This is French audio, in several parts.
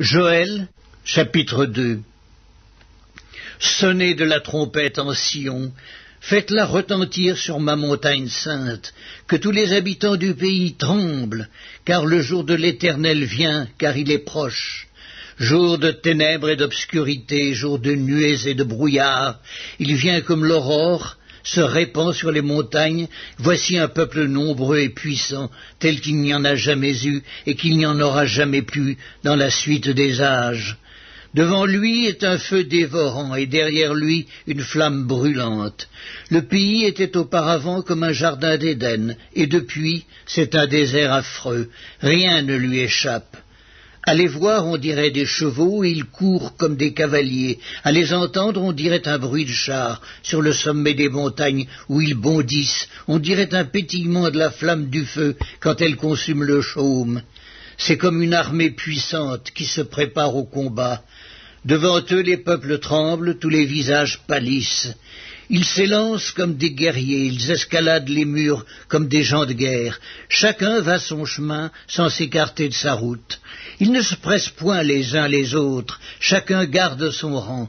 Joël, chapitre 2. Sonnez de la trompette en Sion, faites-la retentir sur ma montagne sainte, que tous les habitants du pays tremblent, car le jour de l'Éternel vient, car il est proche. Jour de ténèbres et d'obscurité, jour de nuées et de brouillard, il vient comme l'aurore, se répand sur les montagnes. Voici un peuple nombreux et puissant, tel qu'il n'y en a jamais eu et qu'il n'y en aura jamais plus dans la suite des âges. Devant lui est un feu dévorant et derrière lui une flamme brûlante. Le pays était auparavant comme un jardin d'Éden et depuis c'est un désert affreux, rien ne lui échappe. À les voir, on dirait des chevaux, et ils courent comme des cavaliers. À les entendre, on dirait un bruit de char sur le sommet des montagnes où ils bondissent. On dirait un pétillement de la flamme du feu quand elle consume le chaume. C'est comme une armée puissante qui se prépare au combat. Devant eux, les peuples tremblent, tous les visages pâlissent. Ils s'élancent comme des guerriers, ils escaladent les murs comme des gens de guerre. Chacun va son chemin sans s'écarter de sa route. Ils ne se pressent point les uns les autres, chacun garde son rang.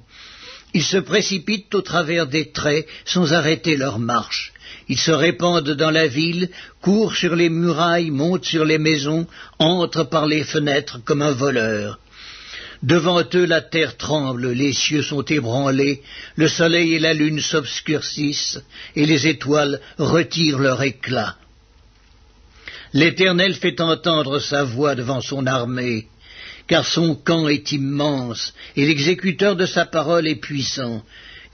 Ils se précipitent au travers des traits sans arrêter leur marche. Ils se répandent dans la ville, courent sur les murailles, montent sur les maisons, entrent par les fenêtres comme un voleur. Devant eux, la terre tremble, les cieux sont ébranlés, le soleil et la lune s'obscurcissent, et les étoiles retirent leur éclat. L'Éternel fait entendre sa voix devant son armée, car son camp est immense, et l'exécuteur de sa parole est puissant.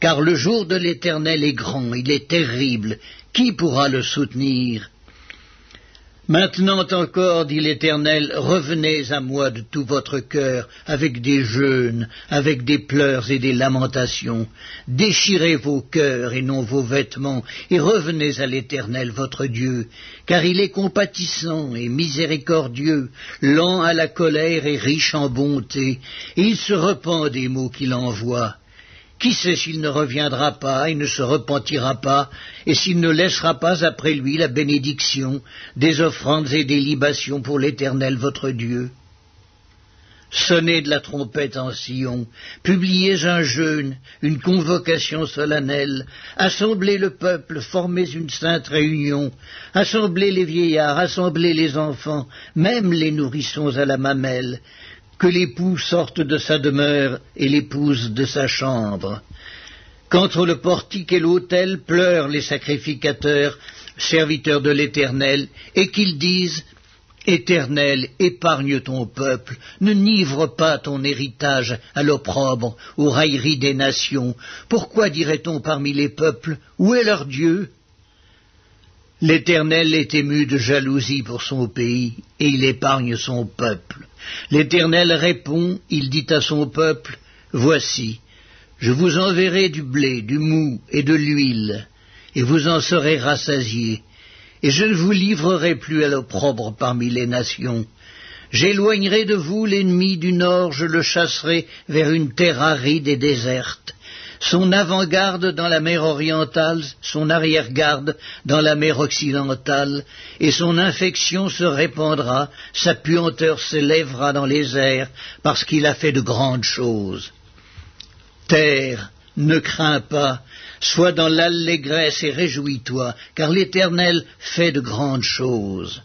Car le jour de l'Éternel est grand, il est terrible, qui pourra le soutenir ? Maintenant encore, dit l'Éternel, revenez à moi de tout votre cœur, avec des jeûnes, avec des pleurs et des lamentations. Déchirez vos cœurs et non vos vêtements, et revenez à l'Éternel votre Dieu, car il est compatissant et miséricordieux, lent à la colère et riche en bonté, et il se repent des maux qu'il envoie. Qui sait s'il ne reviendra pas et ne se repentira pas, et s'il ne laissera pas après lui la bénédiction, des offrandes et des libations pour l'Éternel votre Dieu? Sonnez de la trompette en Sion, publiez un jeûne, une convocation solennelle, assemblez le peuple, formez une sainte réunion, assemblez les vieillards, assemblez les enfants, même les nourrissons à la mamelle, que l'époux sorte de sa demeure et l'épouse de sa chambre. Qu'entre le portique et l'autel pleurent les sacrificateurs, serviteurs de l'Éternel, et qu'ils disent « Éternel, épargne ton peuple, ne nivre pas ton héritage à l'opprobre, aux railleries des nations. Pourquoi dirait-on parmi les peuples, où est leur Dieu ?» L'Éternel est ému de jalousie pour son pays, et il épargne son peuple. L'Éternel répond, il dit à son peuple, « Voici, je vous enverrai du blé, du mou et de l'huile, et vous en serez rassasiés, et je ne vous livrerai plus à l'opprobre parmi les nations. J'éloignerai de vous l'ennemi du nord, je le chasserai vers une terre aride et déserte. Son avant-garde dans la mer orientale, son arrière-garde dans la mer occidentale, et son infection se répandra, sa puanteur s'élèvera dans les airs, parce qu'il a fait de grandes choses. Terre, ne crains pas, sois dans l'allégresse et réjouis-toi, car l'Éternel fait de grandes choses.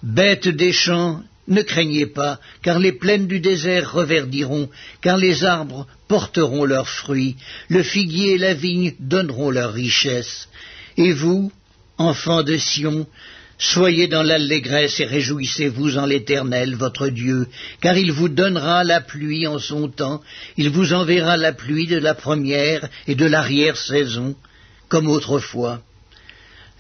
Bêtes des champs, ne craignez pas, car les plaines du désert reverdiront, car les arbres porteront leurs fruits, le figuier et la vigne donneront leur richesse. Et vous, enfants de Sion, soyez dans l'allégresse et réjouissez-vous en l'Éternel, votre Dieu, car il vous donnera la pluie en son temps, il vous enverra la pluie de la première et de l'arrière-saison, comme autrefois.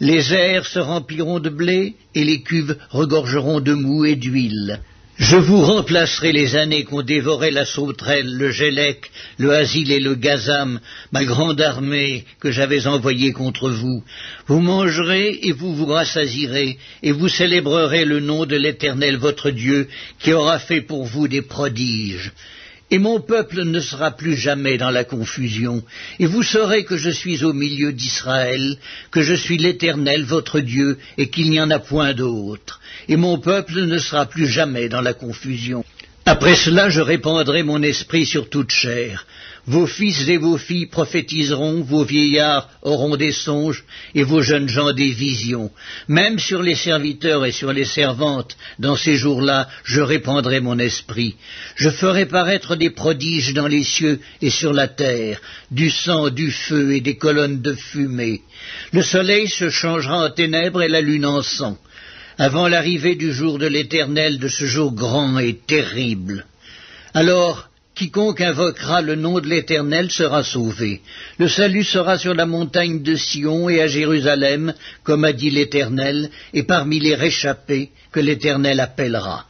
Les airs se rempliront de blé, et les cuves regorgeront de mou et d'huile. Je vous remplacerai les années qu'ont dévoré la sauterelle, le gélec, le hasil et le gazam, ma grande armée que j'avais envoyée contre vous. Vous mangerez et vous vous rassasierez, et vous célébrerez le nom de l'Éternel votre Dieu, qui aura fait pour vous des prodiges. Et mon peuple ne sera plus jamais dans la confusion, et vous saurez que je suis au milieu d'Israël, que je suis l'Éternel votre Dieu, et qu'il n'y en a point d'autre. Et mon peuple ne sera plus jamais dans la confusion. Après cela, je répandrai mon esprit sur toute chair. Vos fils et vos filles prophétiseront, vos vieillards auront des songes, et vos jeunes gens des visions. Même sur les serviteurs et sur les servantes, dans ces jours-là, je répandrai mon esprit. Je ferai paraître des prodiges dans les cieux et sur la terre, du sang, du feu et des colonnes de fumée. Le soleil se changera en ténèbres et la lune en sang, avant l'arrivée du jour de l'Éternel, de ce jour grand et terrible. Alors, quiconque invoquera le nom de l'Éternel sera sauvé. Le salut sera sur la montagne de Sion et à Jérusalem, comme a dit l'Éternel, et parmi les réchappés que l'Éternel appellera.